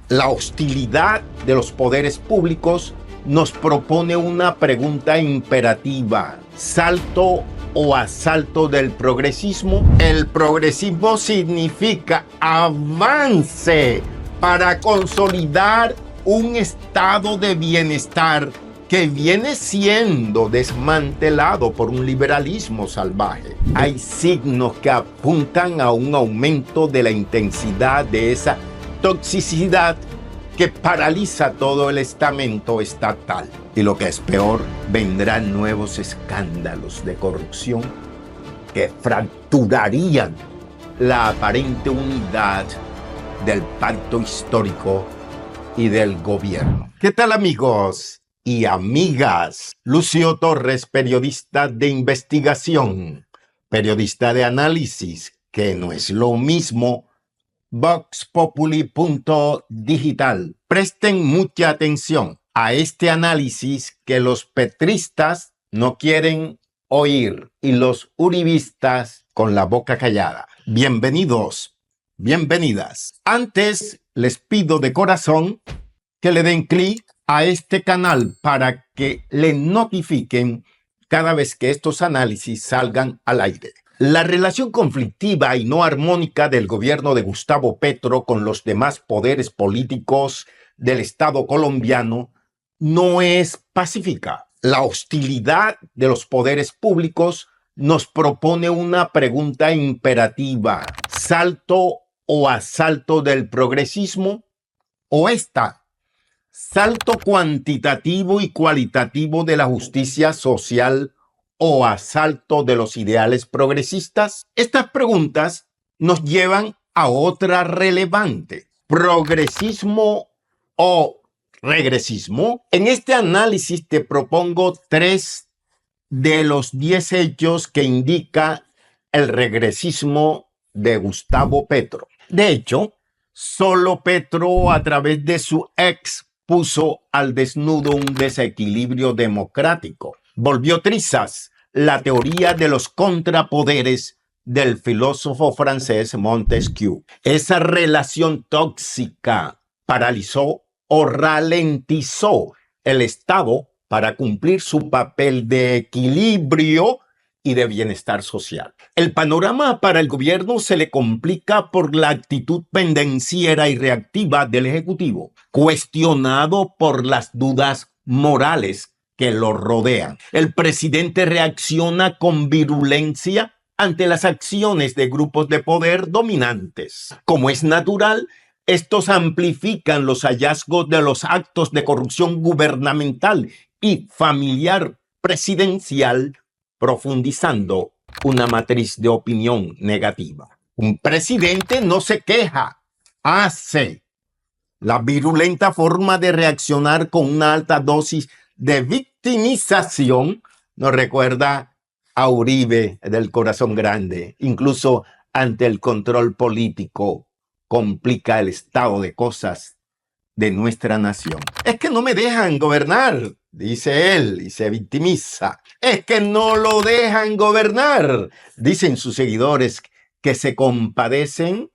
La hostilidad de los poderes públicos nos propone una pregunta imperativa: ¿salto o asalto del progresismo? El progresismo significa avance para consolidar un estado de bienestar que viene siendo desmantelado por un liberalismo salvaje. Hay signos que apuntan a un aumento de la intensidad de esa toxicidad que paraliza todo el estamento estatal. Y lo que es peor, vendrán nuevos escándalos de corrupción que fracturarían la aparente unidad del pacto histórico y del gobierno. ¿Qué tal, amigos y amigas? Lucio Torres, periodista de investigación, periodista de análisis, que no es lo mismo, voxpopuli.digital. Presten mucha atención a este análisis que los petristas no quieren oír y los uribistas con la boca callada. Bienvenidos, bienvenidas. Antes les pido de corazón que le den clic a este canal para que le notifiquen cada vez que estos análisis salgan al aire. La relación conflictiva y no armónica del gobierno de Gustavo Petro con los demás poderes políticos del Estado colombiano no es pacífica. La hostilidad de los poderes públicos nos propone una pregunta imperativa: ¿salto o asalto del progresismo? ¿O salto cuantitativo y cualitativo de la justicia social o asalto de los ideales progresistas? Estas preguntas nos llevan a otra relevante: ¿progresismo o regresismo? En este análisis te propongo 3 de los 10 hechos que indica el regresismo de Gustavo Petro. De hecho, solo Petro, a través de su ex, puso al desnudo un desequilibrio democrático. Volvió trizas la teoría de los contrapoderes del filósofo francés Montesquieu. Esa relación tóxica paralizó o ralentizó el Estado para cumplir su papel de equilibrio y de bienestar social. El panorama para el gobierno se le complica por la actitud pendenciera y reactiva del Ejecutivo, cuestionado por las dudas morales que lo rodean. El presidente reacciona con virulencia ante las acciones de grupos de poder dominantes. Como es natural, estos amplifican los hallazgos de los actos de corrupción gubernamental y familiar presidencial, profundizando una matriz de opinión negativa. Un presidente no se queja, hace. La virulenta forma de reaccionar con una alta dosis de victimización nos recuerda a Uribe del Corazón Grande. Incluso ante el control político complica el estado de cosas de nuestra nación. Es que no me dejan gobernar, dice él, y se victimiza. Es que no lo dejan gobernar, dicen sus seguidores, que se compadecen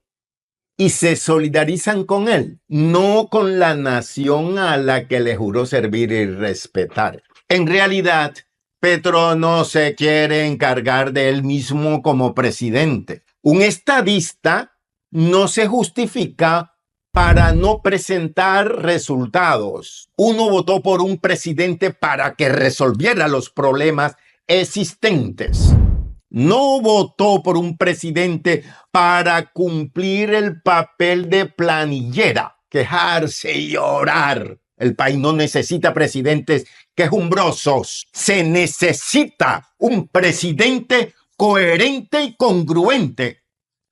y se solidarizan con él, no con la nación a la que le juró servir y respetar. En realidad, Petro no se quiere encargar de él mismo como presidente. Un estadista no se justifica para no presentar resultados. Uno votó por un presidente para que resolviera los problemas existentes. No votó por un presidente para cumplir el papel de planillera, quejarse y llorar. El país no necesita presidentes quejumbrosos. Se necesita un presidente coherente y congruente.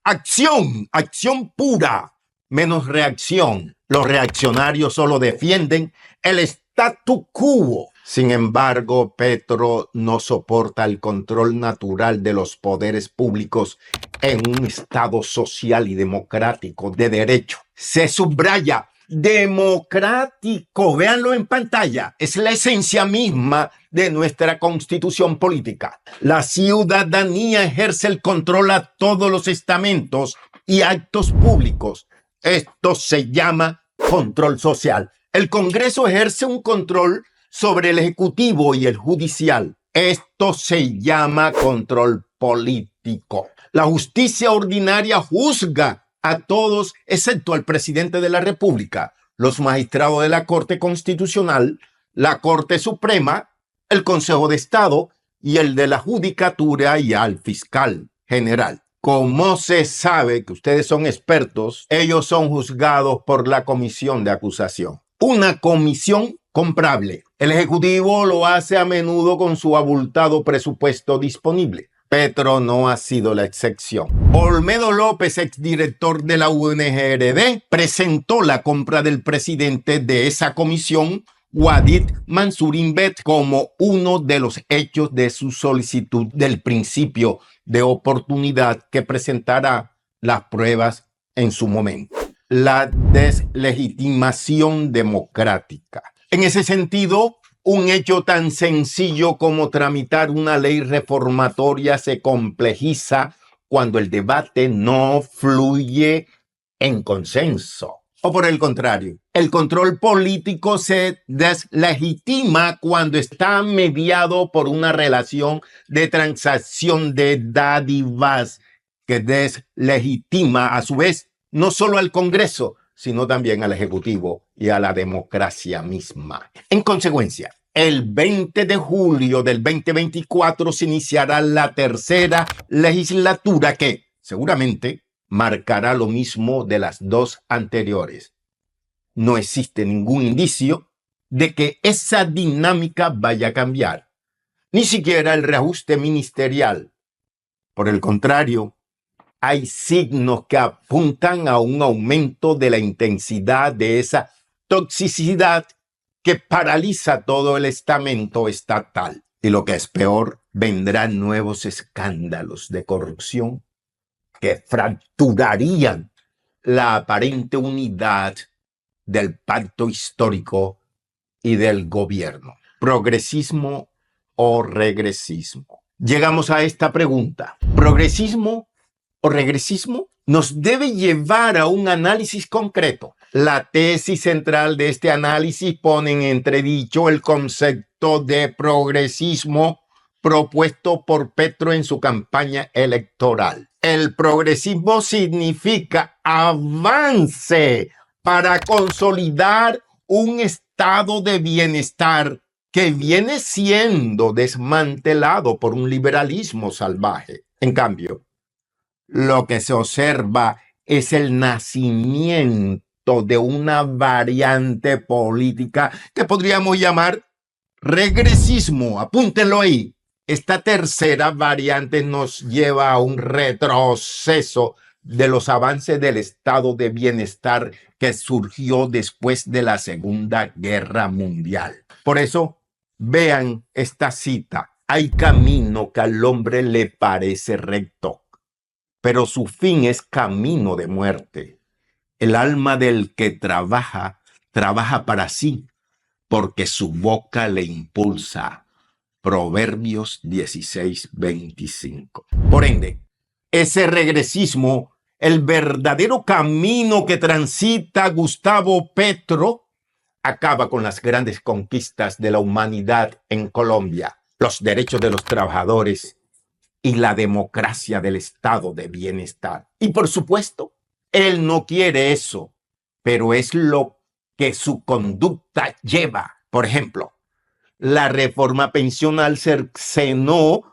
Acción, acción pura, menos reacción. Los reaccionarios solo defienden el statu quo. Sin embargo, Petro no soporta el control natural de los poderes públicos en un Estado social y democrático de derecho. Se subraya: democrático. Véanlo en pantalla. Es la esencia misma de nuestra constitución política. La ciudadanía ejerce el control a todos los estamentos y actos públicos. Esto se llama control social. El Congreso ejerce un control sobre el Ejecutivo y el Judicial. Esto se llama control político. La justicia ordinaria juzga a todos excepto al presidente de la República, los magistrados de la Corte Constitucional, la Corte Suprema, el Consejo de Estado y el de la Judicatura y al fiscal general. Como se sabe que ustedes son expertos, ellos son juzgados por la comisión de acusación. Una comisión comprable. El Ejecutivo lo hace a menudo con su abultado presupuesto disponible. Petro no ha sido la excepción. Olmedo López, exdirector de la UNGRD, presentó la compra del presidente de esa comisión, Wadid Mansurinbet, como uno de los hechos de su solicitud del principio de oportunidad que presentará las pruebas en su momento. La deslegitimación democrática. En ese sentido, un hecho tan sencillo como tramitar una ley reformatoria se complejiza cuando el debate no fluye en consenso. O por el contrario, el control político se deslegitima cuando está mediado por una relación de transacción de dádivas que deslegitima a su vez no solo al Congreso, sino también al Ejecutivo y a la democracia misma. En consecuencia, el 20 de julio del 2024 se iniciará la tercera legislatura que, seguramente, marcará lo mismo de las dos anteriores. No existe ningún indicio de que esa dinámica vaya a cambiar, ni siquiera el reajuste ministerial. Por el contrario, hay signos que apuntan a un aumento de la intensidad de esa toxicidad que paraliza todo el estamento estatal. Y lo que es peor, vendrán nuevos escándalos de corrupción que fracturarían la aparente unidad del pacto histórico y del gobierno. ¿Progresismo o regresismo? Llegamos a esta pregunta. ¿Progresismo o regresismo? Nos debe llevar a un análisis concreto. La tesis central de este análisis pone en entredicho el concepto de progresismo propuesto por Petro en su campaña electoral. El progresismo significa avance para consolidar un estado de bienestar que viene siendo desmantelado por un liberalismo salvaje. En cambio, lo que se observa es el nacimiento de una variante política que podríamos llamar regresismo. Apúntenlo ahí. Esta tercera variante nos lleva a un retroceso de los avances del estado de bienestar que surgió después de la Segunda Guerra Mundial. Por eso, vean esta cita. Hay camino que al hombre le parece recto, pero su fin es camino de muerte. El alma del que trabaja, trabaja para sí, porque su boca le impulsa. Proverbios 16:25. Por ende, ese regresismo, el verdadero camino que transita Gustavo Petro, acaba con las grandes conquistas de la humanidad en Colombia, los derechos de los trabajadores y la democracia del estado de bienestar. Y por supuesto, él no quiere eso, pero es lo que su conducta lleva. Por ejemplo, la reforma pensional cercenó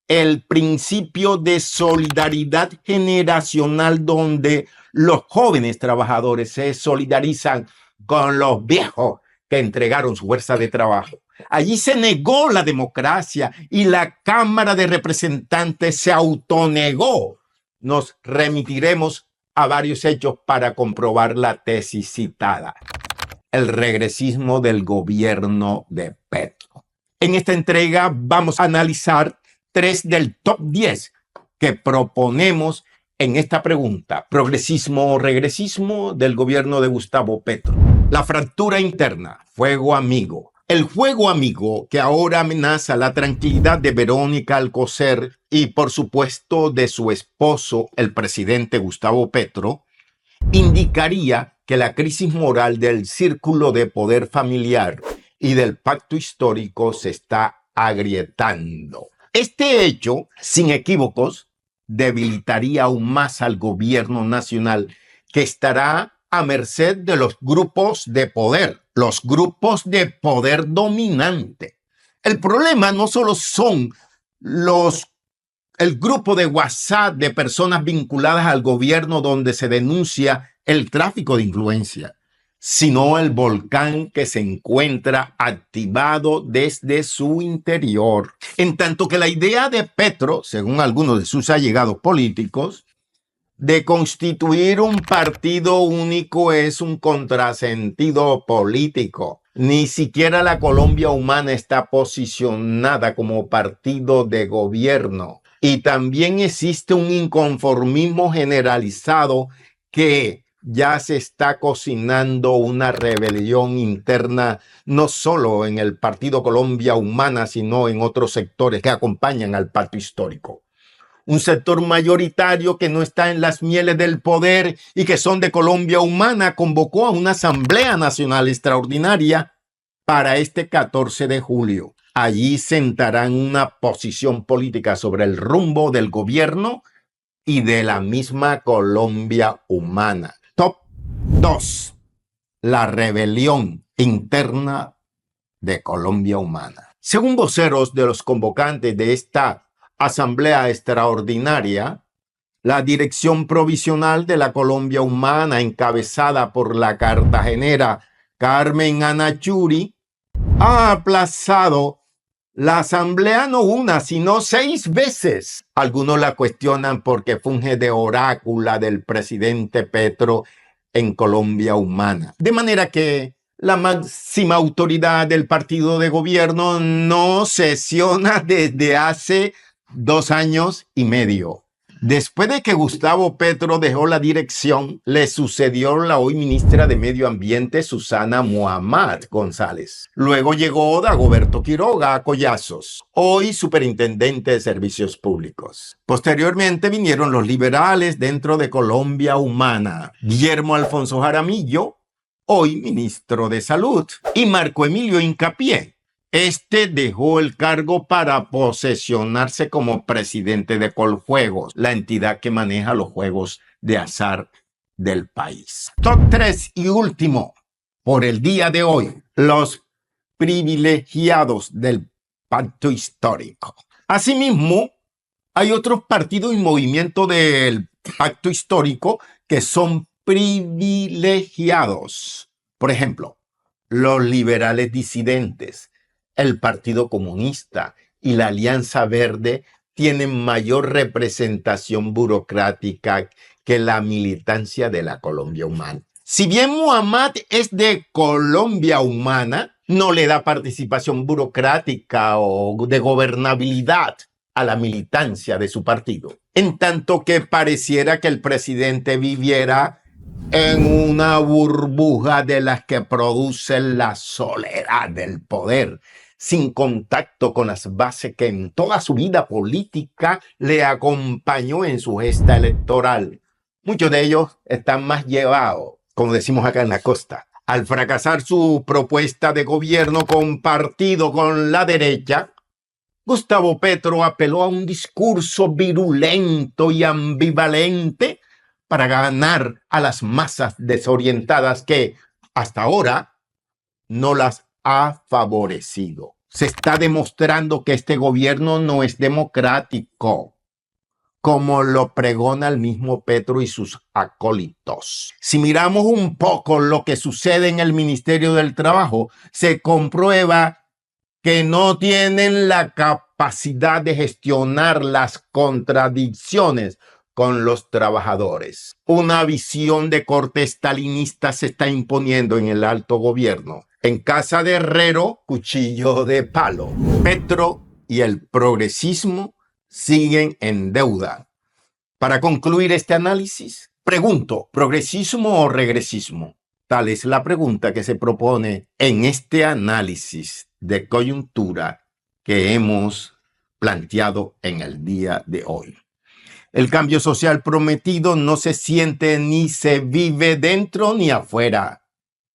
el principio de solidaridad generacional donde los jóvenes trabajadores se solidarizan con los viejos que entregaron su fuerza de trabajo. Allí se negó la democracia y la Cámara de Representantes se autonegó. Nos remitiremos a varios hechos para comprobar la tesis citada. El regresismo del gobierno de Petro. En esta entrega vamos a analizar 3 del top 10 que proponemos en esta pregunta. ¿Progresismo o regresismo del gobierno de Gustavo Petro? La fractura interna, fuego amigo. El fuego amigo que ahora amenaza la tranquilidad de Verónica Alcocer y por supuesto de su esposo, el presidente Gustavo Petro, indicaría que la crisis moral del círculo de poder familiar y del pacto histórico se está agrietando. Este hecho, sin equívocos, debilitaría aún más al gobierno nacional, que estará a merced de los grupos de poder dominante. El problema no solo son el grupo de WhatsApp de personas vinculadas al gobierno donde se denuncia el tráfico de influencia, sino el volcán que se encuentra activado desde su interior. En tanto que la idea de Petro, según algunos de sus allegados políticos, de constituir un partido único es un contrasentido político. Ni siquiera la Colombia Humana está posicionada como partido de gobierno. Y también existe un inconformismo generalizado que ya se está cocinando una rebelión interna, no solo en el Partido Colombia Humana, sino en otros sectores que acompañan al pacto histórico. Un sector mayoritario que no está en las mieles del poder y que son de Colombia Humana convocó a una Asamblea Nacional Extraordinaria para este 14 de julio. Allí sentarán una posición política sobre el rumbo del gobierno y de la misma Colombia Humana. Top 2. La rebelión interna de Colombia Humana. Según voceros de los convocantes de esta Asamblea Extraordinaria, la dirección provisional de la Colombia Humana, encabezada por la cartagenera Carmen Anachuri, ha aplazado la Asamblea no una, sino 6 veces. Algunos la cuestionan porque funge de orácula del presidente Petro en Colombia Humana. De manera que la máxima autoridad del partido de gobierno no sesiona desde hace 2 años y medio. Después de que Gustavo Petro dejó la dirección, le sucedió la hoy ministra de Medio Ambiente, Susana Muhammad González. Luego llegó Dagoberto Quiroga a Collazos, hoy superintendente de Servicios Públicos. Posteriormente vinieron los liberales dentro de Colombia Humana, Guillermo Alfonso Jaramillo, hoy ministro de Salud, y Marco Emilio Hincapié. Este dejó el cargo para posesionarse como presidente de Coljuegos, la entidad que maneja los juegos de azar del país. Top 3 y último, por el día de hoy, los privilegiados del pacto histórico. Asimismo, hay otros partidos y movimientos del pacto histórico que son privilegiados. Por ejemplo, los liberales disidentes, el Partido Comunista y la Alianza Verde tienen mayor representación burocrática que la militancia de la Colombia Humana. Si bien Muhammad es de Colombia Humana, no le da participación burocrática o de gobernabilidad a la militancia de su partido. En tanto que pareciera que el presidente viviera en una burbuja de las que producen la soledad del poder, sin contacto con las bases que en toda su vida política le acompañó en su gesta electoral. Muchos de ellos están más llevados, como decimos acá en la costa. Al fracasar su propuesta de gobierno compartido con la derecha, Gustavo Petro apeló a un discurso virulento y ambivalente para ganar a las masas desorientadas que hasta ahora no las ha favorecido. Se está demostrando que este gobierno no es democrático, como lo pregona el mismo Petro y sus acólitos. Si miramos un poco lo que sucede en el Ministerio del Trabajo, se comprueba que no tienen la capacidad de gestionar las contradicciones con los trabajadores. Una visión de corte estalinista se está imponiendo en el alto gobierno. En casa de herrero, cuchillo de palo. Petro y el progresismo siguen en deuda. Para concluir este análisis, pregunto, ¿progresismo o regresismo? Tal es la pregunta que se propone en este análisis de coyuntura que hemos planteado en el día de hoy. El cambio social prometido no se siente ni se vive dentro ni afuera,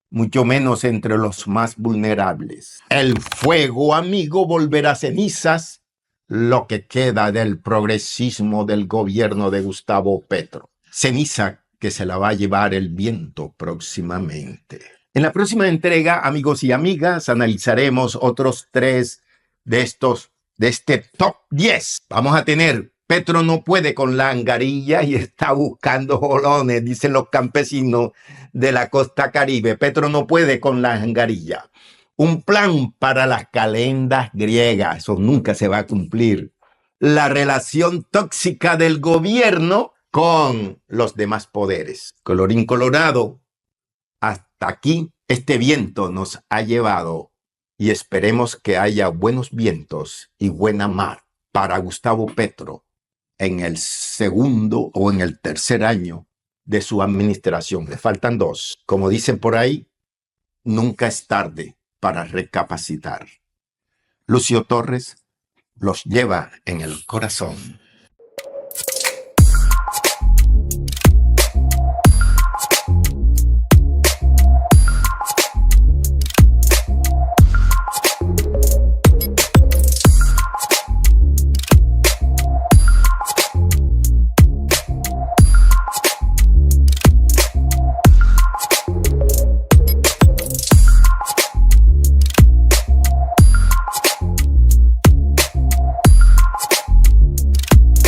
mucho menos entre los más vulnerables. El fuego amigo volverá cenizas, lo que queda del progresismo del gobierno de Gustavo Petro. Ceniza que se la va a llevar el viento próximamente. En la próxima entrega, amigos y amigas, analizaremos otros 3 de este top 10. Vamos a tener: Petro no puede con la angarilla y está buscando jolones, dicen los campesinos de la costa caribe. Petro no puede con la angarilla. Un plan para las calendas griegas, eso nunca se va a cumplir. La relación tóxica del gobierno con los demás poderes. Colorín colorado, hasta aquí este viento nos ha llevado y esperemos que haya buenos vientos y buena mar para Gustavo Petro en el segundo o en el tercer año de su administración. Le faltan 2. Como dicen por ahí, nunca es tarde para recapacitar. Lucio Torres los lleva en el corazón.